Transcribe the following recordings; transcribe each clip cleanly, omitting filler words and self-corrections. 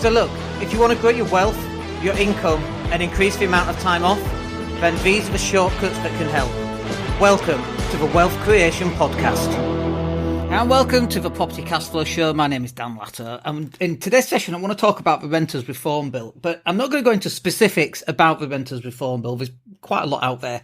So look, if you want to grow your wealth, your income, and increase the amount of time off, then these are the shortcuts that can help. Welcome to the Wealth Creation Podcast. And welcome to the Property Cash Flow Show. My name is Dan Latto. And in today's session, I want to talk about the Renters Reform Bill. But I'm not going to go into specifics about the Renters Reform Bill. There's quite a lot out there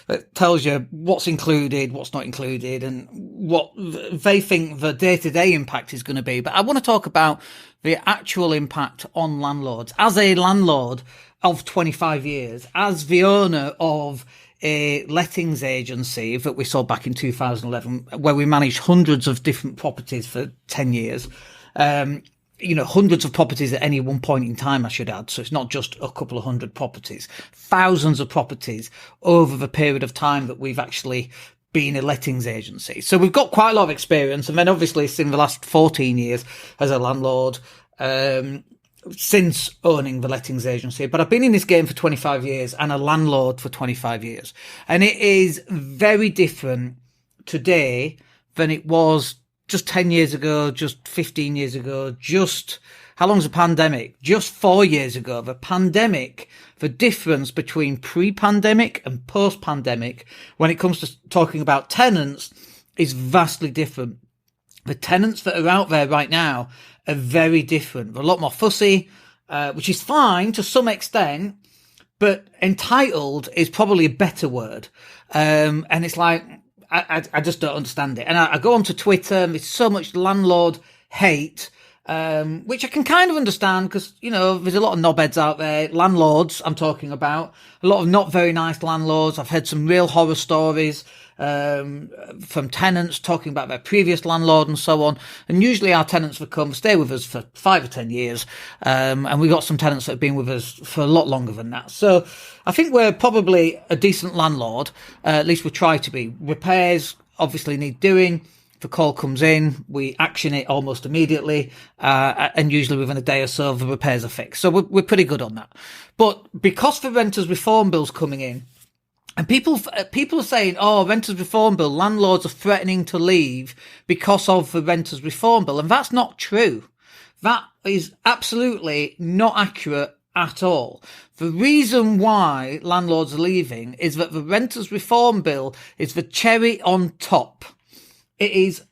that tells you what's included, what's not included, and what they think the day-to-day impact is going to be. But I want to talk about the actual impact on landlords. As a landlord of 25 years, as the owner of a lettings agency that we saw back in 2011, where we managed hundreds of different properties for 10 years, hundreds of properties at any one point in time, I should add. So it's not just a couple of hundred properties, thousands of properties over the period of time that we've actually been a lettings agency. So we've got quite a lot of experience. And then obviously in the last 14 years as a landlord, since owning the lettings agency, but I've been in this game for 25 years and a landlord for 25 years. And it is very different today than it was just 10 years ago, just 15 years ago, just how long's the pandemic? Just 4 years ago. The pandemic, the difference between pre-pandemic and post-pandemic when it comes to talking about tenants is vastly different. The tenants that are out there right now are very different. They're a lot more fussy, which is fine to some extent, but entitled is probably a better word. And it's like, I just don't understand it. And I go onto Twitter and there's so much landlord hate, which I can kind of understand because, there's a lot of knobheads out there. Landlords, I'm talking about. A lot of not very nice landlords. I've heard some real horror stories from tenants talking about their previous landlord and so on. And usually our tenants will come stay with us for 5 or 10 years. And we've got some tenants that have been with us for a lot longer than that. So I think we're probably a decent landlord. At least we try to be. Repairs obviously need doing. If a call comes in, we action it almost immediately. And usually within a day or so, the repairs are fixed. So we're pretty good on that. But because the Renters Reform Bill's coming in, and people are saying, Renters Reform Bill, landlords are threatening to leave because of the Renters Reform Bill. And that's not true. That is absolutely not accurate at all. The reason why landlords are leaving is that the Renters Reform Bill is the cherry on top. It is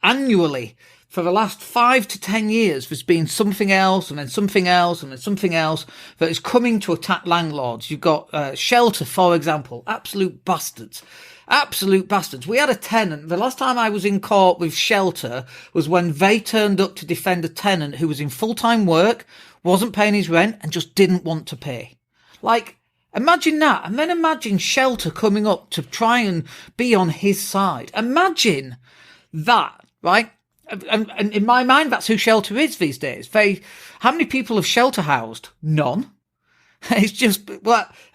annually, for the last 5 to 10 years, there's been something else and then something else and then something else that is coming to attack landlords. You've got Shelter, for example, absolute bastards. Absolute bastards. We had a tenant. The last time I was in court with Shelter was when they turned up to defend a tenant who was in full-time work, wasn't paying his rent and just didn't want to pay. Like, imagine that. And then imagine Shelter coming up to try and be on his side. Imagine that, right? And in my mind, that's who Shelter is these days. How many people have Shelter housed? None. It's just,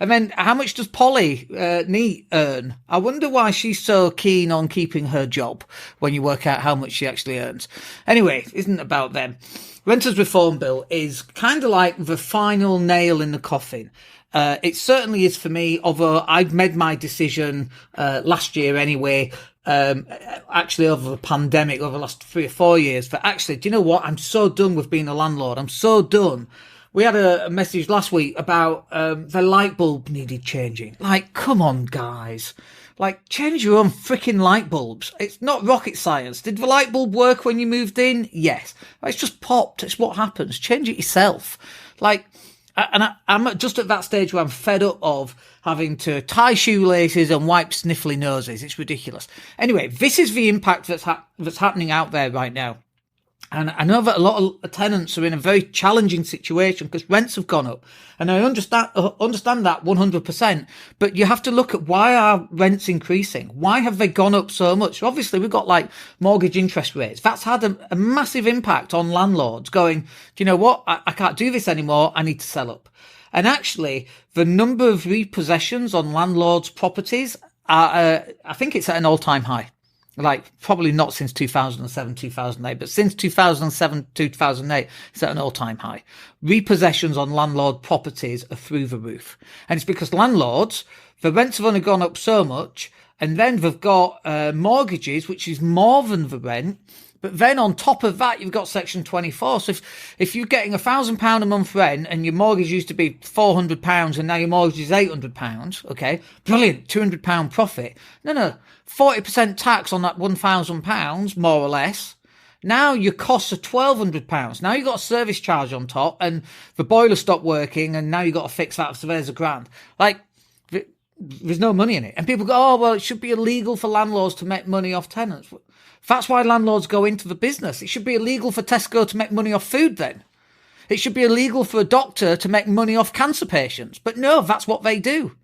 and then how much does Polly Neat earn? I wonder why she's so keen on keeping her job when you work out how much she actually earns. Anyway, it isn't about them. Renters Reform Bill is kind of like the final nail in the coffin. It certainly is for me, although I've made my decision last year anyway, actually over the pandemic, over the last 3 or 4 years. But actually, do you know what? I'm so done with being a landlord. I'm so done. We had a message last week about the light bulb needed changing. Like, come on, guys. Like, change your own freaking light bulbs. It's not rocket science. Did the light bulb work when you moved in? Yes. It's just popped. It's what happens. Change it yourself. Like, and I'm just at that stage where I'm fed up of having to tie shoelaces and wipe sniffly noses. It's ridiculous. Anyway, this is the impact that's happening out there right now. And I know that a lot of tenants are in a very challenging situation because rents have gone up. And I understand that 100%. But you have to look at why are rents increasing? Why have they gone up so much? Obviously, we've got like mortgage interest rates. That's had a massive impact on landlords going, do you know what? I can't do this anymore. I need to sell up. And actually, the number of repossessions on landlords' properties are, I think it's at an all-time high. Like, probably not since 2007, 2008, but since 2007, 2008, it's at an all-time high. Repossessions on landlord properties are through the roof. And it's because landlords, the rents have only gone up so much, and then they've got mortgages, which is more than the rent, But then on top of that, you've got Section 24. So if you're getting £1,000 a month rent and your mortgage used to be £400 and now your mortgage is £800, okay, brilliant, £200 profit. No, 40% tax on that £1,000, more or less. Now your costs are £1,200. Now you've got a service charge on top and the boiler stopped working and now you've got to fix that, so there's £1,000. Like, there's no money in it. And people go, oh, well, it should be illegal for landlords to make money off tenants. That's why landlords go into the business. It should be illegal for Tesco to make money off food then. It should be illegal for a doctor to make money off cancer patients. But no, that's what they do.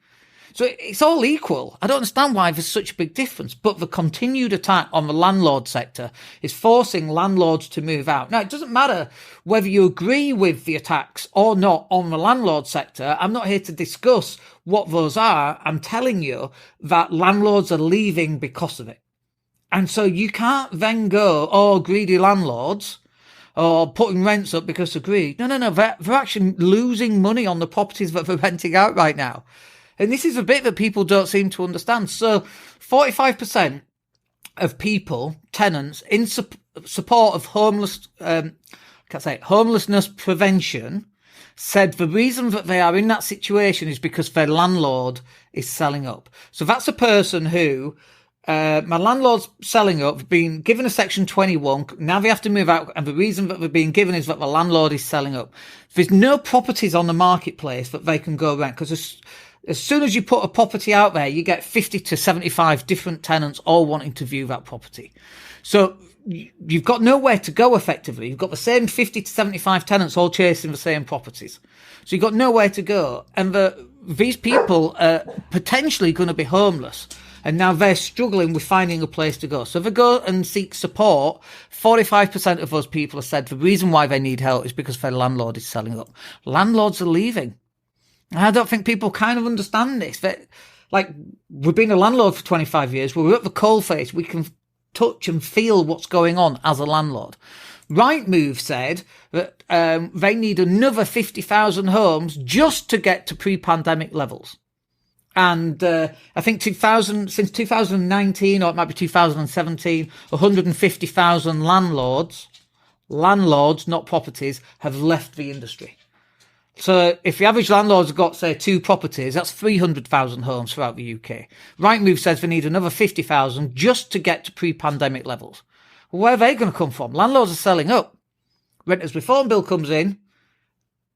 So it's all equal. I don't understand why there's such a big difference. But the continued attack on the landlord sector is forcing landlords to move out. Now, it doesn't matter whether you agree with the attacks or not on the landlord sector. I'm not here to discuss what those are. I'm telling you that landlords are leaving because of it. And so you can't then go, oh, greedy landlords, or putting rents up because of greed. No. They're actually losing money on the properties that they're renting out right now. And this is a bit that people don't seem to understand. So 45% of people, tenants, in support of homelessness prevention, said the reason that they are in that situation is because their landlord is selling up. So that's a person who, my landlord's selling up, being given a Section 21, now they have to move out, and the reason that they're being given is that the landlord is selling up. There's no properties on the marketplace that they can go rent, because as soon as you put a property out there, you get 50 to 75 different tenants all wanting to view that property. So you've got nowhere to go effectively. You've got the same 50 to 75 tenants all chasing the same properties. So you've got nowhere to go. And these people are potentially going to be homeless. And now they're struggling with finding a place to go. So if they go and seek support, 45% of those people have said the reason why they need help is because their landlord is selling up. Landlords are leaving. And I don't think people kind of understand this. That, like, we've been a landlord for 25 years. We're at the coalface. We can touch and feel what's going on as a landlord. Rightmove said that they need another 50,000 homes just to get to pre-pandemic levels. And I think since 2019, or it might be 2017, 150,000 landlords, not properties, have left the industry. So if the average landlord's got, say, 2 properties, that's 300,000 homes throughout the UK. Rightmove says they need another 50,000 just to get to pre-pandemic levels. Well, where are they going to come from? Landlords are selling up. Renters Reform Bill comes in,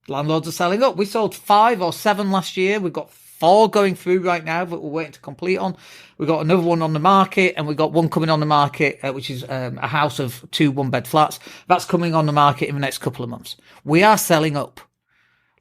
landlords are selling up. We sold 5 or 7 last year. We've got 4 going through right now that we're waiting to complete on. We've got another one on the market, and we've got one coming on the market, which is a house of 2 one-bed flats. That's coming on the market in the next couple of months. We are selling up.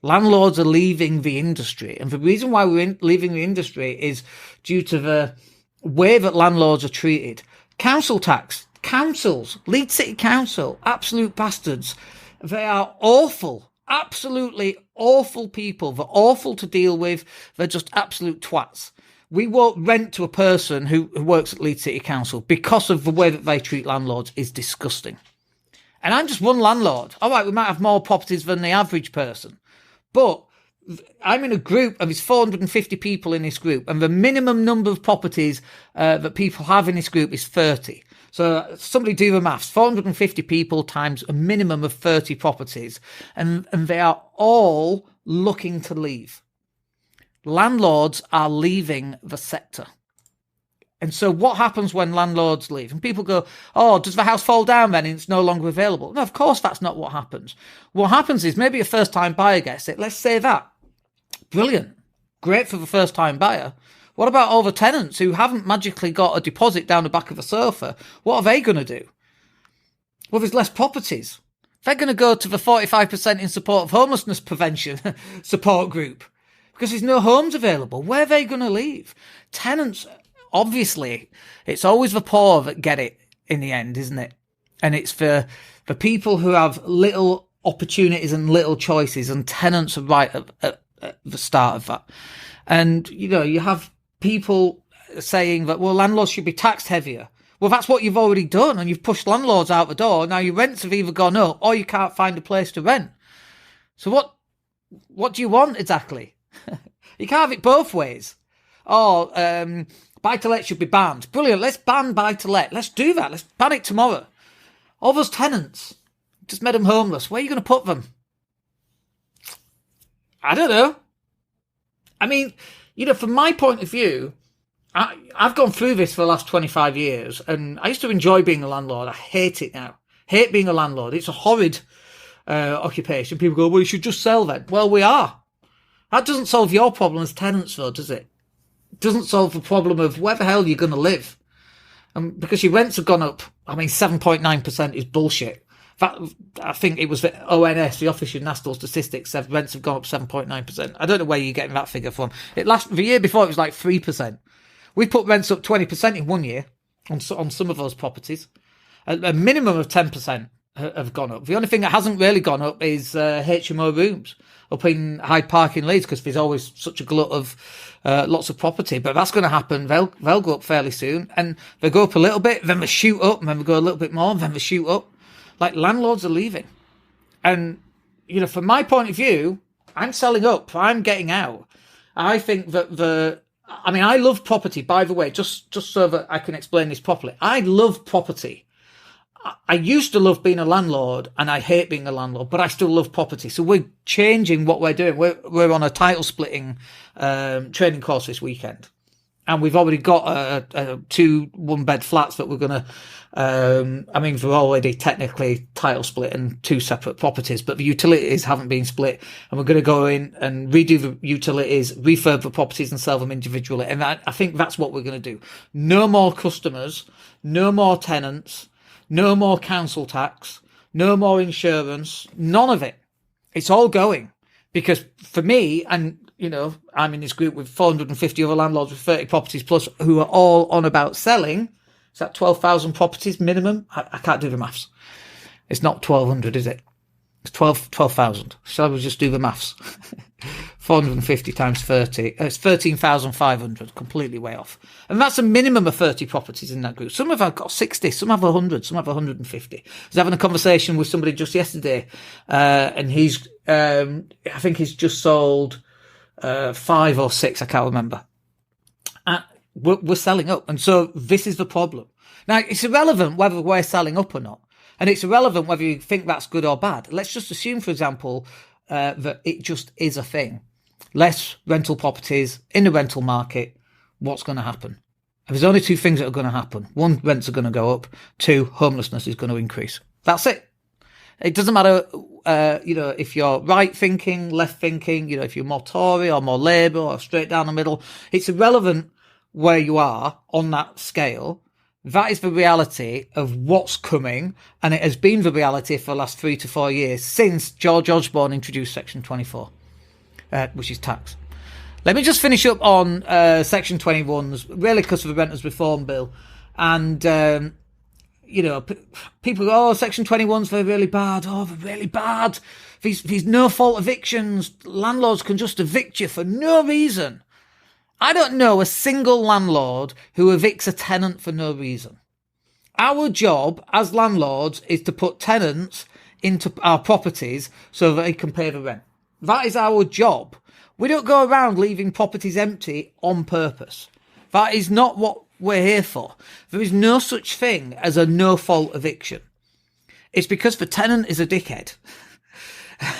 Landlords are leaving the industry. And the reason why we're leaving the industry is due to the way that landlords are treated. Council tax. Councils. Leeds City Council. Absolute bastards. They are awful. Absolutely awful people. They're awful to deal with. They're just absolute twats. We won't rent to a person who works at Leeds City Council because of the way that they treat landlords is disgusting. And I'm just one landlord. All right, we might have more properties than the average person. But I'm in a group, and there's 450 people in this group, and the minimum number of properties that people have in this group is 30. So somebody do the maths, 450 people times a minimum of 30 properties, and they are all looking to leave. Landlords are leaving the sector. And so what happens when landlords leave? And people go, oh, does the house fall down then and it's no longer available? No, of course that's not what happens. What happens is maybe a first-time buyer gets it. Let's say that. Brilliant. Great for the first-time buyer. What about all the tenants who haven't magically got a deposit down the back of a sofa? What are they going to do? Well, there's less properties. They're going to go to the 45% in support of homelessness prevention support group because there's no homes available. Where are they going to leave? Tenants... Obviously, it's always the poor that get it in the end, isn't it? And it's for the people who have little opportunities and little choices, and tenants are right at the start of that. And, you have people saying that, well, landlords should be taxed heavier. Well, that's what you've already done, and you've pushed landlords out the door. Now your rents have either gone up or you can't find a place to rent. So what do you want exactly? You can't have it both ways. Buy-to-let should be banned. Brilliant. Let's ban buy-to-let. Let's do that. Let's ban it tomorrow. All those tenants, just made them homeless. Where are you going to put them? I don't know. I mean, from my point of view, I've gone through this for the last 25 years, and I used to enjoy being a landlord. I hate it now. Hate being a landlord. It's a horrid occupation. People go, well, you should just sell then. Well, we are. That doesn't solve your problem as tenants, though, does it? It doesn't solve the problem of where the hell you're going to live. And because your rents have gone up, 7.9% is bullshit. I think it was the ONS, the Office of National Statistics, said rents have gone up 7.9%. I don't know where you're getting that figure from. The year before, it was like 3%. We put rents up 20% in 1 year on some of those properties. A minimum of 10% have gone up. The only thing that hasn't really gone up is HMO rooms up in Hyde Park in Leeds, because there's always such a glut of lots of property. But that's going to happen. They'll go up fairly soon, and they go up a little bit, then they shoot up, and then they go a little bit more, and then they shoot up. Like, landlords are leaving. And, from my point of view, I'm selling up. I'm getting out. I think that I love property, by the way, just so that I can explain this properly. I love property. I used to love being a landlord, and I hate being a landlord, but I still love property. So we're changing what we're doing. We're on a title splitting training course this weekend. And we've already got 2 1-bed flats that we're going to, we're already technically title split and 2 separate properties, but the utilities haven't been split. And we're going to go in and redo the utilities, refurb the properties and sell them individually. And I think that's what we're going to do. No more customers, no more tenants, no more council tax, no more insurance, none of it. It's all going. Because for me, and I'm in this group with 450 other landlords with 30 properties plus who are all on about selling. Is that 12,000 properties minimum? I can't do the maths. It's not 1,200, is it? It's 12,000. Shall we just do the maths? 450 times 30. It's 13,500. Completely way off. And that's a minimum of 30 properties in that group. Some have got 60. Some have 100. Some have 150. I was having a conversation with somebody just yesterday, and I think he's just sold 5 or 6, I can't remember. We're selling up. And so this is the problem. Now, it's irrelevant whether we're selling up or not. And it's irrelevant whether you think that's good or bad. Let's just assume, for example, that it just is a thing. Less rental properties in the rental market. What's going to happen? There's only 2 things that are going to happen. 1, rents are going to go up. 2, homelessness is going to increase. That's it. It doesn't matter, if you're right thinking, left thinking, if you're more Tory or more Labour or straight down the middle. It's irrelevant where you are on that scale. That is the reality of what's coming, and it has been the reality for the last 3 to 4 years since George Osborne introduced Section 24, which is tax. Let me just finish up on Section 21's, really because of the Renters Reform Bill. And, people go, Section 21's they're really bad. Oh, they're really bad. These no-fault evictions, landlords can just evict you for no reason. I don't know a single landlord who evicts a tenant for no reason. Our job as landlords is to put tenants into our properties so that they can pay the rent. That is our job. We don't go around leaving properties empty on purpose. That is not what we're here for. There is no such thing as a no-fault eviction. It's because the tenant is a dickhead.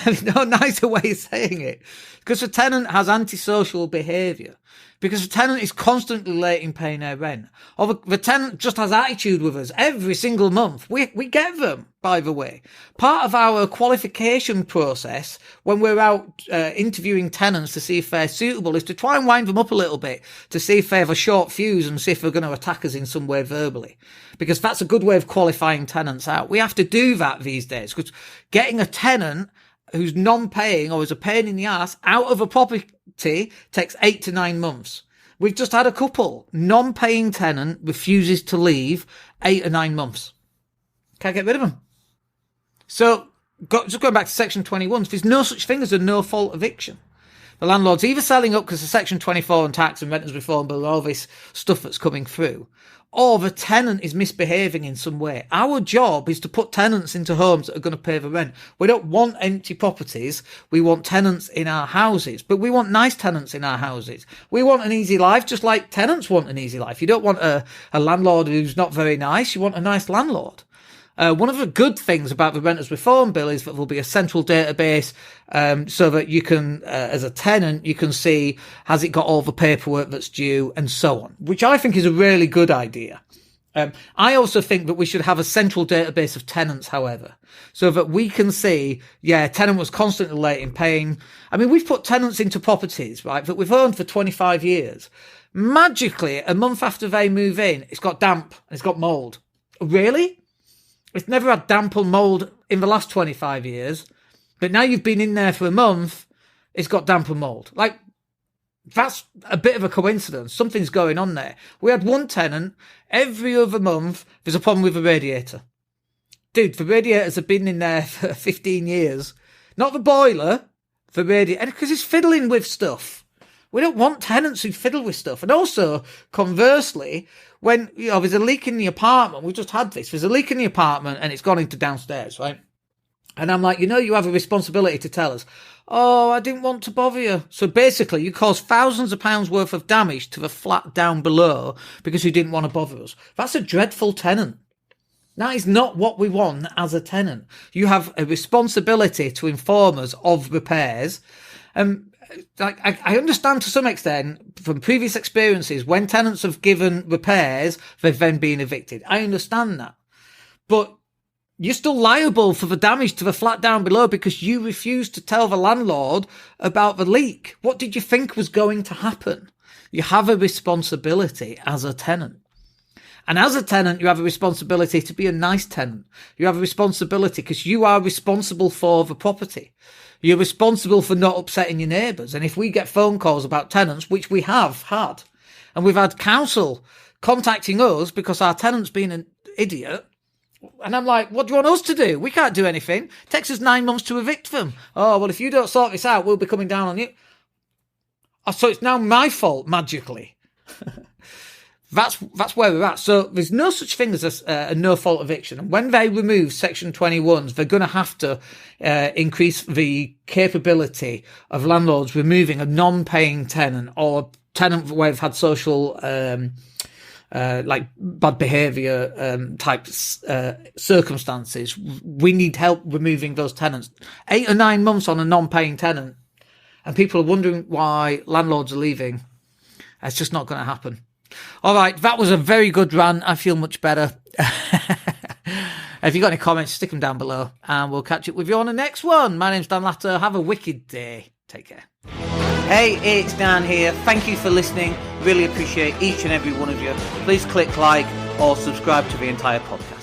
There's no nicer way of saying it. Because the tenant has antisocial behaviour. Because the tenant is constantly late in paying their rent. Or the tenant just has attitude with us every single month. We get them, by the way. Part of our qualification process when we're out interviewing tenants to see if they're suitable is to try and wind them up a little bit to see if they have a short fuse and see if they're going to attack us in some way verbally. Because that's a good way of qualifying tenants out. We have to do that these days. Because getting a tenant who's non-paying or is a pain in the ass out of a property takes 8 to 9 months. We've just had a couple. Non-paying tenant refuses to leave 8 or 9 months. Can't get rid of them. So, just going back to Section 21, there's no such thing as a no-fault eviction. The landlord's either selling up because of Section 24 and tax and renters reform bill and all this stuff that's coming through, or the tenant is misbehaving in some way. Our job is to put tenants into homes that are going to pay the rent. We don't want empty properties. We want tenants in our houses, but we want nice tenants in our houses. We want an easy life, just like tenants want an easy life. You don't want a landlord who's not very nice. You want a nice landlord. One of the good things about the Renters Reform Bill is that there'll be a central database so that you can, as a tenant, you can see, has it got all the paperwork that's due and so on, which I think is a really good idea. I also think that we should have a central database of tenants, however, so that we can see, tenant was constantly late in paying. I mean, we've put tenants into properties, right, that we've owned for 25 years. Magically, a month after they move in, it's got damp and it's got mould. Really? It's never had damp or mould in the last 25 years, but now you've been in there for a month, it's got damp and mould. Like, that's a bit of a coincidence. Something's going on there. We had one tenant, every other month, there's a problem with the radiator. Dude, the radiators have been in there for 15 years. Not the boiler, the radiator, because it's fiddling with stuff. We don't want tenants who fiddle with stuff. And also, conversely, when there's a leak in the apartment, we just had this, there's a leak in the apartment and it's gone into downstairs, right? And I'm like, you have a responsibility to tell us. Oh, I didn't want to bother you. So basically, you caused thousands of pounds worth of damage to the flat down below because you didn't want to bother us. That's a dreadful tenant. That is not what we want as a tenant. You have a responsibility to inform us of repairs. I understand to some extent from previous experiences when tenants have given repairs, they've then been evicted. I understand that. But you're still liable for the damage to the flat down below because you refused to tell the landlord about the leak. What did you think was going to happen? You have a responsibility as a tenant. And as a tenant, you have a responsibility to be a nice tenant. You have a responsibility because you are responsible for the property. You're responsible for not upsetting your neighbours. And if we get phone calls about tenants, which we have had, and we've had council contacting us because our tenant's been an idiot, and I'm like, what do you want us to do? We can't do anything. It takes us 9 months to evict them. Oh, well, if you don't sort this out, we'll be coming down on you. Oh, so it's now my fault, magically. That's where we're at. So there's no such thing as a no-fault eviction. And when they remove Section 21s, they're going to have to increase the capability of landlords removing a non-paying tenant or tenant where they've had social like bad behaviour type circumstances. We need help removing those tenants. 8 or 9 months on a non-paying tenant, and people are wondering why landlords are leaving. It's just not going to happen. All right, that was a very good rant. I feel much better. If you got any comments, stick them down below, and we'll catch up with you on the next one. My name's Dan Latto. Have a wicked day. Take care. Hey, it's Dan here. Thank you for listening. Really appreciate each and every one of you. Please click like or subscribe to the entire podcast.